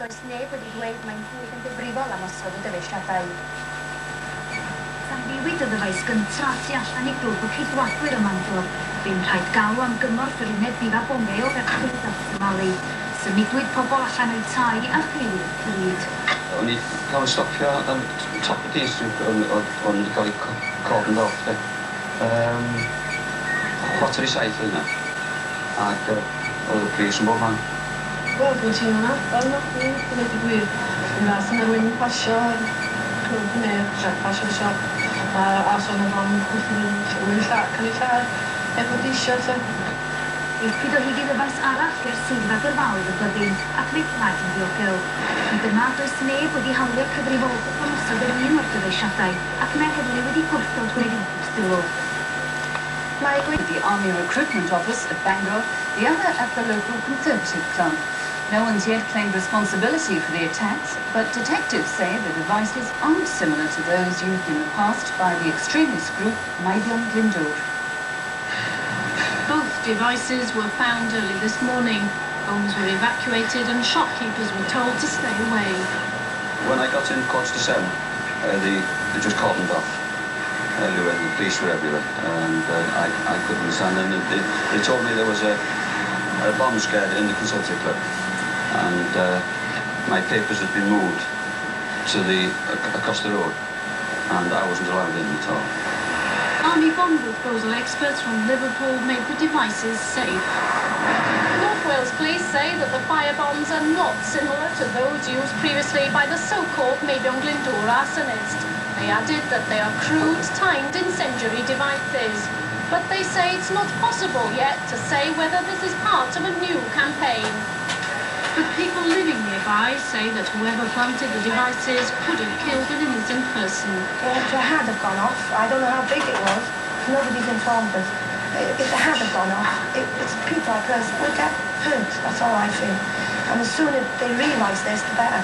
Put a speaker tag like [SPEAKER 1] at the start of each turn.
[SPEAKER 1] does neb wedi dweud mae'n hwyr yn ddifrifol am osod y dyfeisiadau.
[SPEAKER 2] Newid y ddyfais gyntaf tu allan i glwb y ceidwadwyr ym Bangor. Bu'n rhaid galw am gymorth yr uned ddifa Bongeo ferchydd at Somalia. Symudwyd pobl allan o'i tai a chliwyd y pryd.
[SPEAKER 3] O'n i cael ei stopio am top y district o'n wedi cael ei cordoned off. Chwarter i 7 yna. Ac oedd y pris yn bob man.
[SPEAKER 4] Wel, dwi'n teimlo hwnna. Fel yna, dwi'n gwneud y gwir. Yn fath yna rwy'n pasio clwb neu pasio siop. A os o'n efo rwy'n cael ei lladd efo disio.
[SPEAKER 2] I'r pryd o hyd i ddyfais arall ger swyddfa gyrfaoedd y byddin ac neu plaid yn ddiogel. Ond yma does neb wedi hawlio cyfrifoldeb o'n osod yr un o'r dyfeisiadau ac mae'r heddlu wedi gwrthod gwneud unrhyw sylw.
[SPEAKER 5] Mae Gwynedd, the Army Recruitment Office at Bangor, the other at the local Conservative Club. No one's yet claimed responsibility for the attacks, but detectives say the devices aren't similar to those used in the past by the extremist group Gwynedd.
[SPEAKER 4] Both devices were found early this morning. Homes were evacuated and shopkeepers were told to stay away.
[SPEAKER 3] When I got in 7:15, they just cordoned off. Everywhere, the police were everywhere, and I couldn't understand. And they told me there was a bomb scare in the Conservative Club, and my papers had been moved to across the road, and I wasn't allowed in at all.
[SPEAKER 4] Army bomb disposal experts from Liverpool made the devices safe.
[SPEAKER 6] North Wales police say that the firebombs are not similar to those used previously by the so-called Gwynedd arsonist. They added that they are crude, timed incendiary devices. But they say it's not possible yet to say whether this is part of a new campaign.
[SPEAKER 4] But people living nearby say that whoever planted the devices could have killed an innocent person.
[SPEAKER 7] If it had have gone off, I don't know how big it was, nobody's informed us. If it had have gone off, it's people like us will get hurt, that's all I feel. And the sooner they realise this, the better.